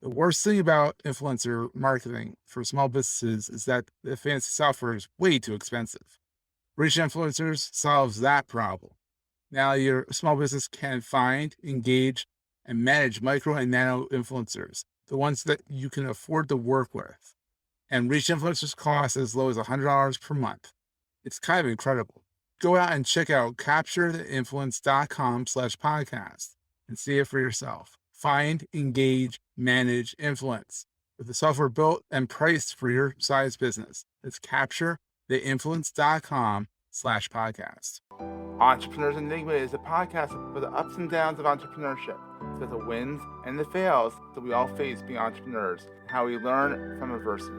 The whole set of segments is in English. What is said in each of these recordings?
The worst thing about influencer marketing for small businesses is that the fancy software is way too expensive. Rich Influencers solves that problem. Now your small business can find, engage, and manage micro and nano influencers, the ones that you can afford to work with. And Reach Influencers cost as low as $100 per month. It's kind of incredible. Go out and check out capturetheinfluence.com/podcast and see it for yourself. Find, engage, manage, influence with the software built and priced for your size business. It's capturetheinfluence.com/podcast. Entrepreneurs Enigma is a podcast for the ups and downs of entrepreneurship. So the wins and the fails that we all face being entrepreneurs, and how we learn from adversity.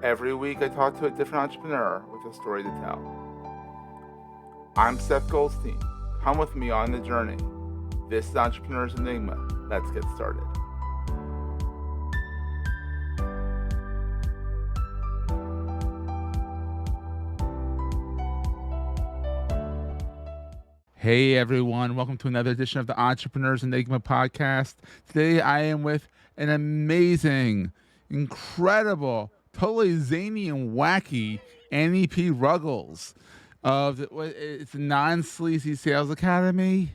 Every week I talk to a different entrepreneur with a story to tell. I'm Seth Goldstein. Come with me on the journey. This is Entrepreneurs Enigma. Let's get started. Hey everyone, welcome to another edition of the Entrepreneurs Enigma podcast. Today I am with an amazing, incredible, totally zany and wacky NEP Ruggles of it's the Non-Sleezy Sales Academy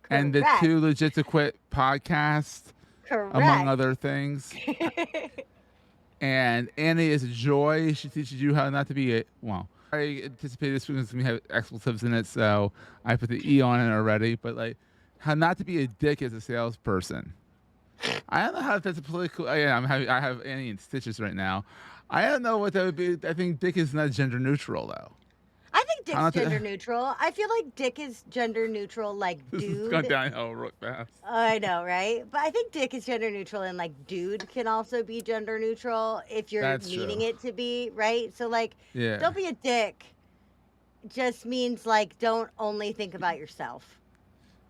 and the Correct. Too Legit to Quit podcast, among other things. And Annie is a joy. She teaches you how not to be I anticipated this because we have expletives in it, so I put the E on it already. But like, how not to be a dick as a salesperson. I don't know how that's a political. I have Annie in stitches right now. I don't know what that would be. I think dick is not gender neutral though. I think dick's gender neutral. I feel like dick is gender neutral, like This has dude. gone downhill real fast. I know, right? But I think dick is gender neutral, and like dude can also be gender neutral if you're That's meaning true. it to be, right? So like, Yeah, don't be a dick. Just means like don't only think about yourself.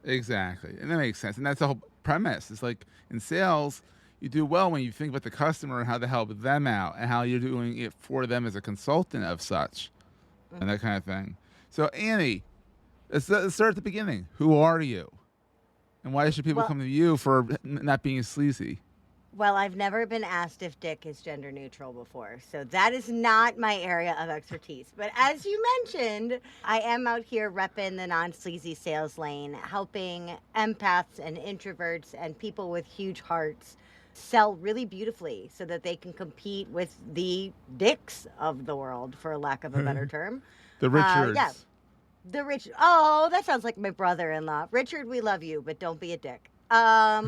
exactly, and that makes sense. And that's the whole premise. It's like in sales, you do well when you think about the customer and how to help them out, and how you're doing it for them as a consultant of such, and that kind of thing. So Annie, let's start at the beginning. Who are you? And why should people Well, come to you for not being sleazy? Well, I've never been asked if dick is gender neutral before, so that is not my area of expertise. But as you mentioned, I am out here repping the non-sleazy sales lane, helping empaths and introverts and people with huge hearts sell really beautifully so that they can compete with the dicks of the world, for lack of a better term. The Yeah, Richards. the rich. Oh, that sounds like my brother-in-law. Richard, we love you, but don't be a dick. But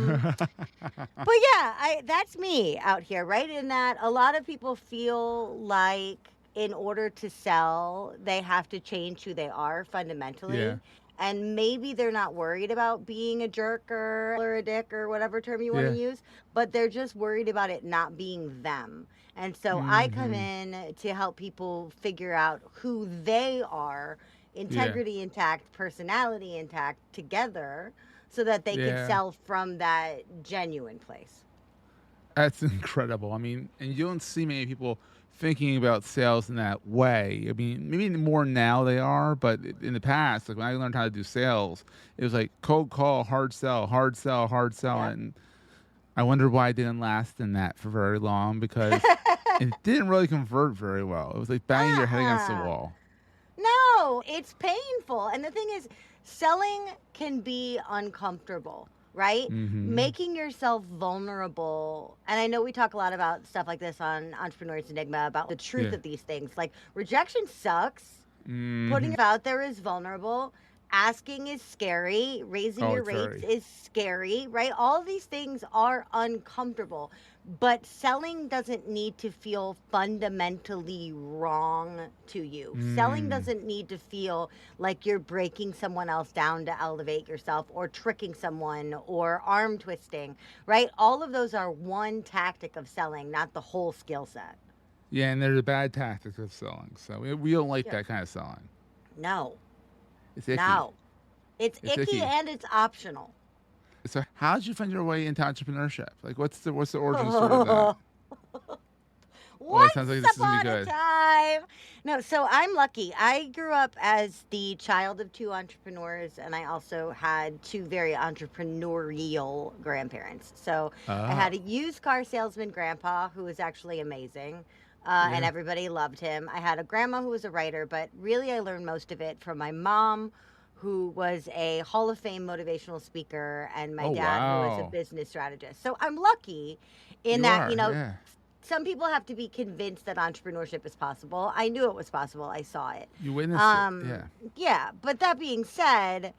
yeah, I that's me out here, right? In that a lot of people feel like in order to sell, they have to change who they are Yeah. fundamentally. And maybe they're not worried about being a jerk or a dick or whatever term you want to Yeah. use, but they're just worried about it not being them. And so I come Hmm. in to help people figure out who they are, Yeah. integrity intact, personality intact together so that they could Yeah. sell from that genuine place. That's incredible. I mean, and you don't see many people thinking about sales in that way. I mean, maybe more now they are, but in the past, like when I learned how to do sales, it was like cold call, hard sell, hard sell, hard sell. Yep. And I wonder why it didn't last in that for very long because it didn't really convert very well. It was like banging your head against the Uh-uh. wall. No, it's painful. And the thing is, selling can be uncomfortable, right? Mm-hmm. Making yourself vulnerable. And I know we talk a lot about stuff like this on Entrepreneurs Enigma about the truth Yeah. of these things. Like, rejection sucks. Putting Mm-hmm. yourself out there is vulnerable. Asking is scary. Raising Oh, your it's rates very. is scary, right? All of these things are uncomfortable. But selling doesn't need to feel fundamentally wrong to you. Selling Mm. doesn't need to feel like you're breaking someone else down to elevate yourself or tricking someone or arm twisting, right? All of those are one tactic of selling, not the whole skill set. Yeah, and there's a bad tactic of selling. So we don't like Yeah. that kind of selling. No, It's icky. no. It's It's icky icky. and it's optional. So how did you find your way into entrepreneurship? Like what's the origin story of that? Well, it sounds Once like this is gonna be upon a good. time. No, so I'm lucky. I grew up as the child of two entrepreneurs, and I also had two very entrepreneurial grandparents. So I Oh, had a used car salesman grandpa who was actually amazing, and yeah. everybody loved him. I had a grandma who was a writer, but really I learned most of it from my mom, who was a Hall of Fame motivational speaker, and my Oh, dad, who was a wow. business strategist. So I'm lucky in You that, are, yeah. some people have to be convinced that entrepreneurship is possible. I knew it was possible. I saw it. You witnessed it, Um, yeah. yeah, but that being said,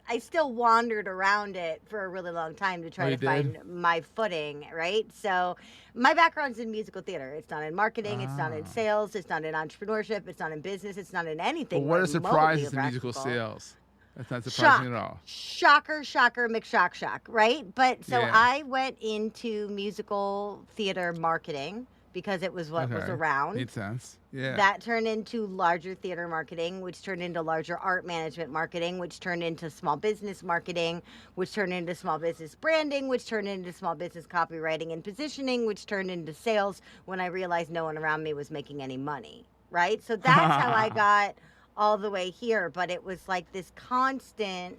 I still wandered around it for a really long time to Oh, try you to did? find my footing, right? So, my background's in musical theater. It's not in marketing, it's not in Oh. sales, it's not in entrepreneurship, it's not in business, it's not in Well, anything what a surprise remotely is the musical practical. sales. That's not surprising at Shock. all. Shocker, shocker, McShock, shock, right? But so Yeah. I went into musical theater marketing because it was what was Okay. around. Made sense. Yeah. That turned into larger theater marketing, which turned into larger art management marketing, which turned into small business marketing, which turned into small business branding, which turned into small business copywriting and positioning, which turned into sales when I realized no one around me was making any money, right? So that's how I got all the way here. But it was like this constant,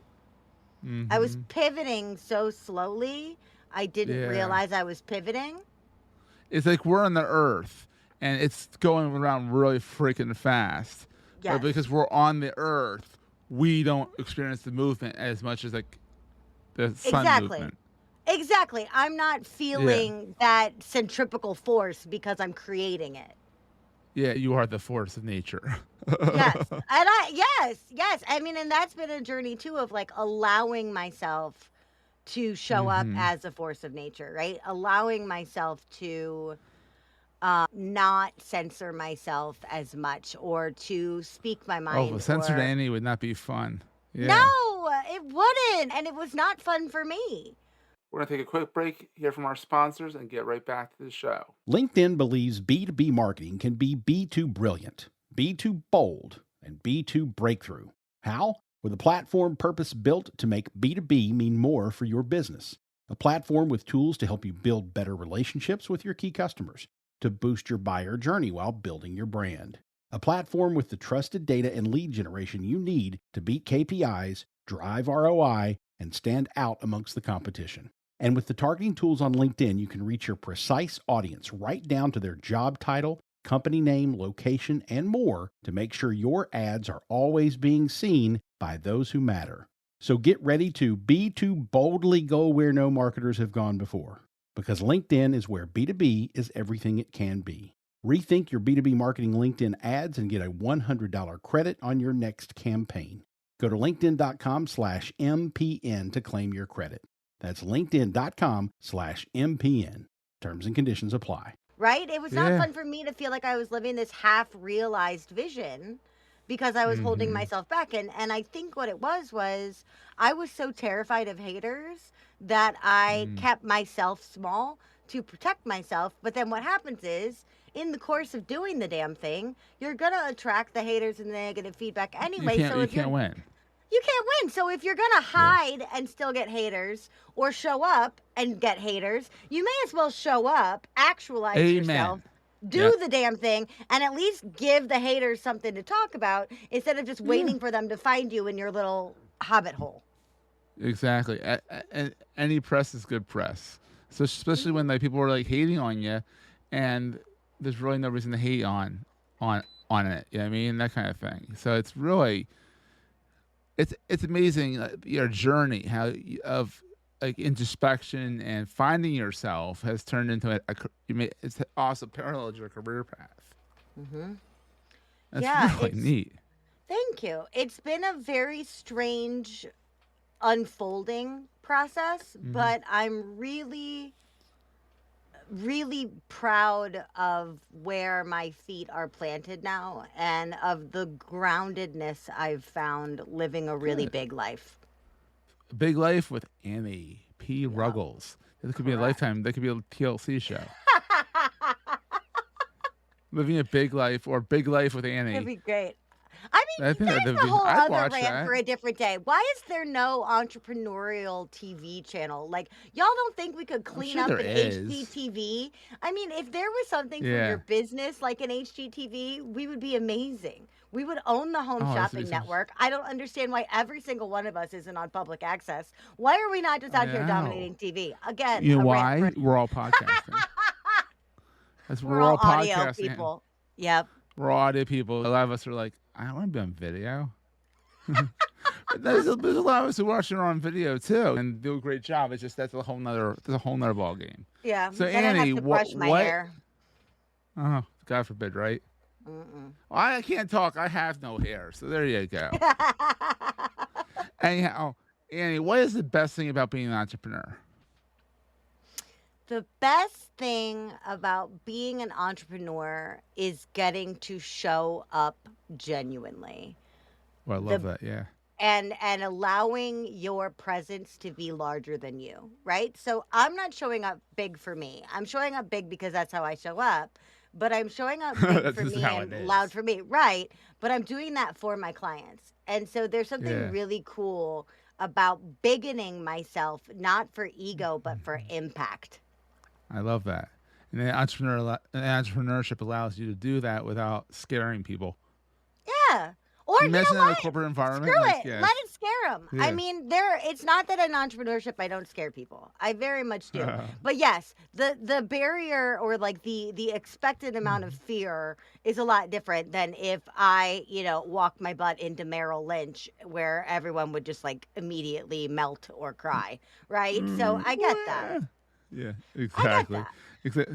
I was Mm-hmm. pivoting so slowly, I didn't Yeah. realize I was pivoting. It's like we're on the earth and it's going around really freaking fast. But Yes, because we're on the earth, we don't experience the movement as much as like the sun exactly. movement. Exactly. I'm not Yeah. feeling that centripetal force because I'm creating it. Yeah, you are the force of nature. Yes. And yes. I mean, and that's been a journey too of like allowing myself to show up Mm-hmm. as a force of nature, right? Allowing myself to not censor myself as much or to speak my Oh, well, mind censored or Annie would not be fun. Yeah. no, it wouldn't. And it was not fun for me. We're going to take a quick break, hear from our sponsors, and get right back to the show. LinkedIn believes B2B marketing can be B2 brilliant, B2 bold, and B2 breakthrough. How? With a platform purpose built to make B2B mean more for your business. A platform with tools to help you build better relationships with your key customers, to boost your buyer journey while building your brand. A platform with the trusted data and lead generation you need to beat KPIs, drive ROI, and stand out amongst the competition. And with the targeting tools on LinkedIn, you can reach your precise audience right down to their job title, company name, location, and more to make sure your ads are always being seen by those who matter. So get ready to B2 boldly go where no marketers have gone before, because LinkedIn is where B2B is everything it can be. Rethink your B2B marketing LinkedIn ads and get a $100 credit on your next campaign. Go to linkedin.com/MPN to claim your credit. That's linkedin.com/MPN. Terms and conditions apply. Right? It was not Yeah. fun for me to feel like I was living this half realized vision because I was holding Mm-hmm. myself back. And I think what it was I was so terrified of haters that I Mm. kept myself small to protect myself. But then what happens is, in the course of doing the damn thing, you're going to attract the haters and the negative feedback You anyway. can't So you if you're can't win. you can't win. So if you're gonna Yeah. hide and still get haters, or show up and get haters, you may as well show up, actualize yourself, Amen. do Yep. the damn thing, and at least give the haters something to talk about instead of just Yeah. waiting for them to find you in your little hobbit hole. Exactly. Any press is good press. So especially when like people are like hating on you, and there's really no reason to hate on on it. You know what I mean? That kind of thing. So it's really it's amazing your journey of like introspection and finding yourself has turned into it's also paralleled your career path. Hmm. That's Yeah, really neat. thank you. It's been a very strange unfolding process, Hmm. but I'm really proud of where my feet are planted now and of the groundedness I've found living a really Good. big life. Big Life with Annie P. Yeah, Ruggles. That could be a correct. lifetime. That could be a TLC show. Living a Big Life or Big Life with It'd Annie. be great. I I mean, think that's that'd a be. whole I'd other watch rant that. for a different day. Why is there no entrepreneurial TV channel? Like, y'all don't think we could clean sure up there an is. HGTV? I mean, if there was something for Yeah. your business like an HGTV, we would be amazing. We would own the home Oh, this would shopping be so. network. I don't understand why every single one of us isn't on public access. Why are we not just out I here know. dominating TV? Again, You know a rant why? for We're all podcasting. we're We're all all audio podcasting. people. Yep. We're all audio people. A lot of us are like, I don't want to be on video. But there's a lot of us who watch it on video too and do a great job. It's just that's a whole nother ball game. Yeah. So Then I Annie, have to brush my hair. Oh, God forbid, right? Mm-mm. Well, I can't talk. I have no hair. So there you go. Anyhow, Annie, what is the best thing about being an entrepreneur? The best thing about being an entrepreneur is getting to show up genuinely Well, I love that. Yeah. and allowing your presence to be larger than you, right? So I'm not showing up big for me. I'm showing up big because that's how I show up, but I'm showing up big That's for just me how and it loud is. for me, right? But I'm doing that for my clients. And so there's something Yeah. really cool about bigoting myself, not for ego, but for impact. I love that. And entrepreneurship allows you to do that without scaring people. Yeah. Or You you know mentioned in a what? corporate environment. Screw like, it. yeah, Let it scare them. I Yeah. mean, it's not that in entrepreneurship I don't scare people. I very much do. But yes, the barrier or like the expected amount of fear is a lot different than if I, walk my butt into Merrill Lynch where everyone would just like immediately melt or cry, right? So I get that. Yeah, I get exactly. that.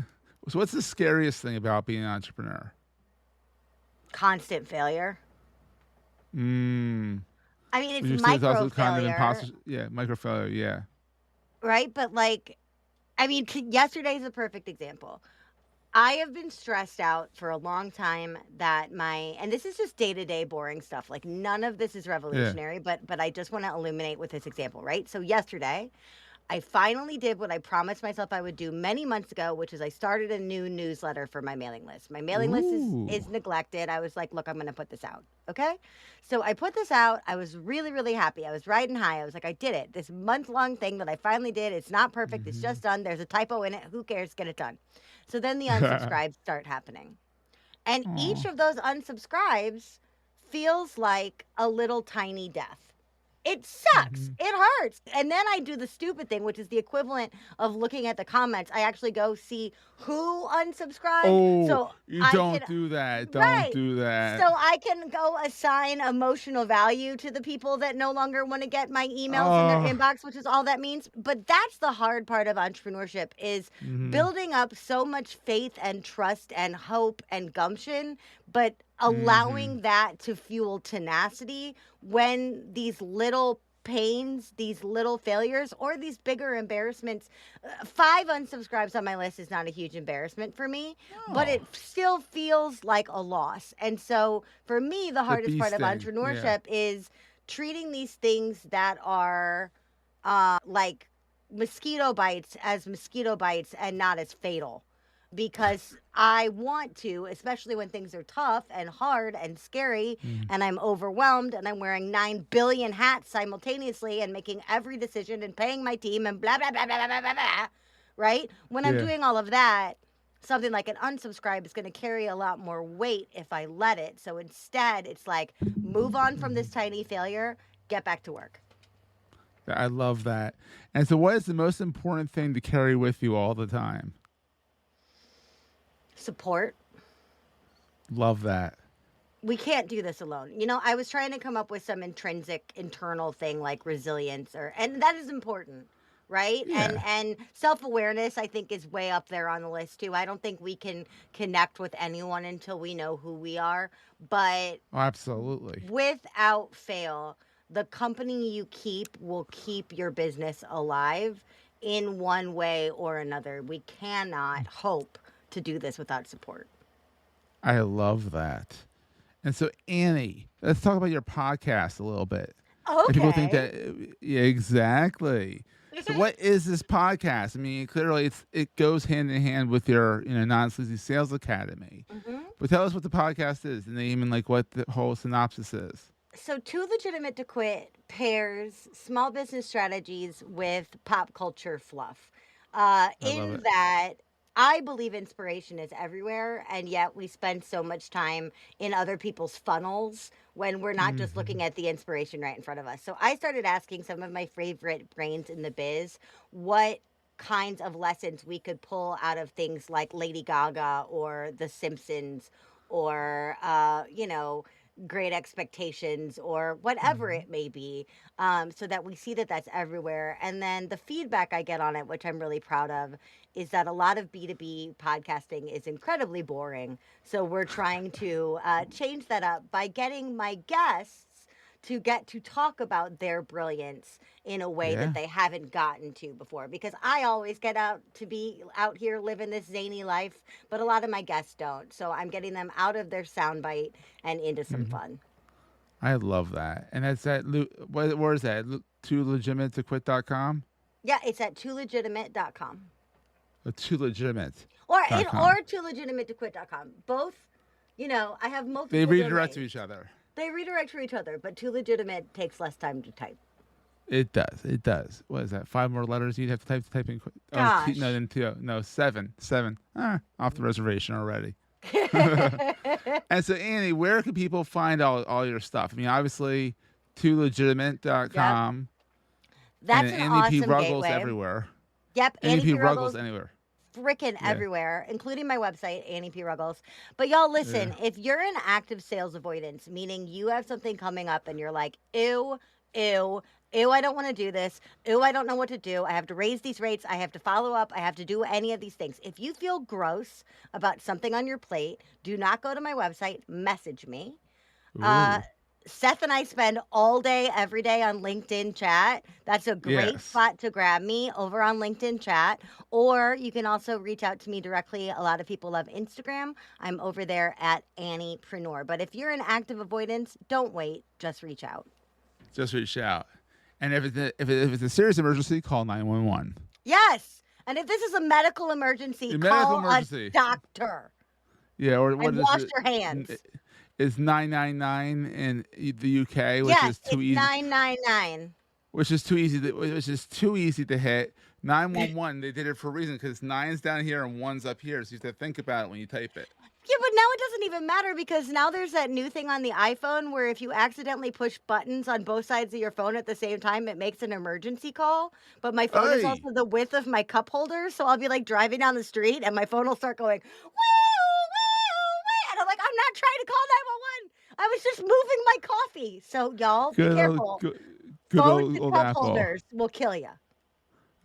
So what's the scariest thing about being an entrepreneur? Constant failure. Mm. I mean, When you it's say it's also micro kind of failure. imposter. Yeah, micro failure. Yeah. Right? But like, I mean, yesterday's a perfect example. I have been stressed out for a long time that and this is just day-to-day boring stuff. Like none of this is revolutionary, but I just want to illuminate with this example, right? So yesterday, I finally did what I promised myself I would do many months ago, which is I started a new newsletter for my mailing list. My mailing list is Ooh. neglected. I was like, look, I'm going to put this out. Okay. So I put this out. I was really, really happy. I was riding high. I was like, I did it. This month-long thing that I finally did. It's not perfect. It's just done. There's a typo in it. Who cares? Get it done. So then the unsubscribes start happening. And each Aw. of those unsubscribes feels like a little tiny death. It sucks. It hurts. And then I do the stupid thing, which is the equivalent of looking at the comments. I actually go see who unsubscribed. Oh, so you I don't can, do that. right. Don't do that. So I can go assign emotional value to the people that no longer want to get my emails in their inbox, which is all that means. But that's the hard part of entrepreneurship is building up so much faith and trust and hope and gumption, but allowing that to fuel tenacity when these little pains, these little failures, or these bigger embarrassments. 5 unsubscribes on my list is not a huge embarrassment for me, but it still feels like a loss. And so for me, the hardest bee part of sting, yeah. entrepreneurship is treating these things that are like mosquito bites as mosquito bites and not as fatal. Because I want to, especially when things are tough and hard and scary and I'm overwhelmed and I'm wearing 9 billion hats simultaneously and making every decision and paying my team and blah, blah, blah, blah, blah, blah, blah, right? When I'm Yeah. doing all of that, something like an unsubscribe is going to carry a lot more weight if I let it. So instead, it's like, move on from this tiny failure, get back to work. I love that. And so what is the most important thing to carry with you all the time? Support. Love that. We can't do this alone. I was trying to come up with some intrinsic internal thing like resilience and that is important, right? Yeah. And self-awareness I think is way up there on the list too. I don't think we can connect with anyone until we know who we are, but Oh, absolutely. without fail, the company you keep will keep your business alive in one way or another. We cannot hope to do this without support. I love that. And so, Annie, let's talk about your podcast a little bit. Okay. And people think that, yeah, exactly. So, what is this podcast? I mean, clearly, it goes hand in hand with your Non-Sleazy Sales Academy. But tell us what the podcast is, the name, and like what the whole synopsis is. So, Too Legitimate to Quit pairs small business strategies with pop culture fluff. I love In it. that, I believe inspiration is everywhere, and yet we spend so much time in other people's funnels when we're not just looking at the inspiration right in front of us. So, I started asking some of my favorite brains in the biz what kinds of lessons we could pull out of things like Lady Gaga or The Simpsons or, Great Expectations or whatever Mhm. it may be, so that we see that that's everywhere. And then the feedback I get on it, which I'm really proud of, is that a lot of B2B podcasting is incredibly boring. So we're trying to change that up by getting my guests to get to talk about their brilliance in a way that Yeah. they haven't gotten to before, because I always get out to be out here living this zany life, but a lot of my guests don't. So I'm getting them out of their soundbite and into some Mhm. fun. I love that. And that's at where is that? Too legitimate to quit.com? Yeah, it's at toolegitimate.com. Too legitimate. Or Dot com. or toolegitimatetoquit.com. Both, I have They multiple redirect to domains. each other. They redirect to each other, but Too Legitimate takes less time to type. It does. It does. What is that? 5 more letters you'd have to type in. Oh, no, Gosh. then two. No, seven. Off the reservation already. And so, Annie, where can people find all your stuff? I mean, obviously, Yep. toolegitimate.com and That's then an Annie P. awesome Ruggles gateway. everywhere. Yep, Annie Annie P. P. Ruggles Ruggles anywhere. freaking Yeah. everywhere, including my website, Annie P. Ruggles. But y'all, Yeah. listen, if you're in active sales avoidance, meaning you have something coming up and you're like, ew, ew, ew, I don't want to do this. Ew, I don't know what to do. I have to raise these rates. I have to follow up. I have to do any of these things. If you feel gross about something on your plate, do not go to my website. Message me. Uh, Ooh. Seth and I spend all day, every day on LinkedIn chat. That's a great Yes. spot to grab me over on LinkedIn chat. Or you can also reach out to me directly. A lot of people love Instagram. I'm over there at Anniepreneur. But if you're in active avoidance, don't wait. Just reach out. Just reach out. And if it's a serious emergency, call 911. Yes. And if this is a medical emergency, A medical call a emergency. doctor Yeah, or what and is wash it? your hands. Is 999 in the UK, which Yes, is too it's easy. 999. Which is too easy to hit. 911, they did it for a reason because 9's down here and 1's up here, so you have to think about it when you type it. Yeah, but now it doesn't even matter because now there's that new thing on the iPhone where if you accidentally push buttons on both sides of your phone at the same time, it makes an emergency call. But my phone is Hey, also the width of my cup holder, so I'll be like driving down the street and my phone will start going, woo, woo, and I'm like, I'm not trying to call 911. I was just moving my coffee. So y'all, be good old, careful. good, Phone to old cup Apple. holders will kill you.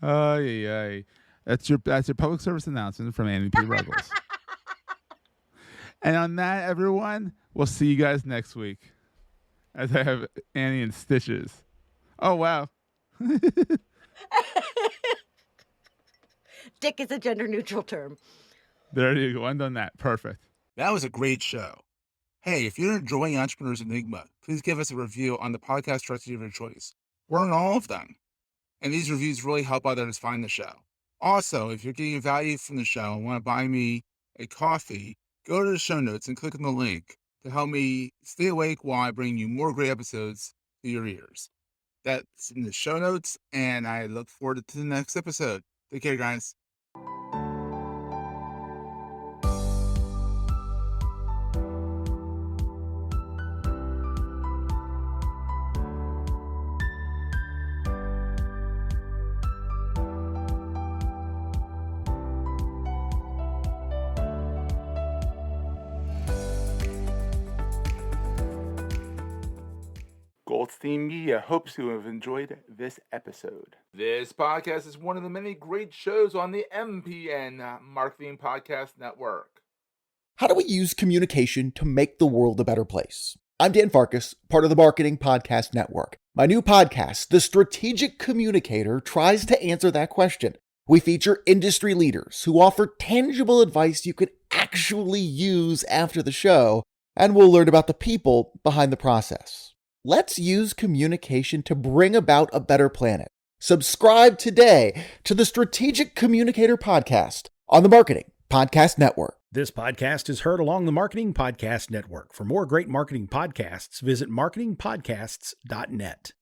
Ay. That's your public service announcement from Annie P. Ruggles. And on that, everyone, we'll see you guys next week. As I have Annie in stitches. Oh wow. Dick is a gender neutral term. There you go. I'm done that. Perfect. That was a great show. Hey, if you're enjoying Entrepreneurs Enigma, please give us a review on the podcast directory of your choice. We're on all of them. And these reviews really help others find the show. Also, if you're getting value from the show and want to buy me a coffee, go to the show notes and click on the link to help me stay awake while I bring you more great episodes to your ears. That's in the show notes, and I look forward to the next episode. Take care, guys. Goldstein Media hopes you have enjoyed this episode. This podcast is one of the many great shows on the MPN Marketing Podcast Network. How do we use communication to make the world a better place? I'm Dan Farkas, part of the Marketing Podcast Network. My new podcast, The Strategic Communicator, tries to answer that question. We feature industry leaders who offer tangible advice you could actually use after the show, and we'll learn about the people behind the process. Let's use communication to bring about a better planet. Subscribe today to the Strategic Communicator podcast on the Marketing Podcast Network. This podcast is heard along the Marketing Podcast Network. For more great marketing podcasts, visit marketingpodcasts.net.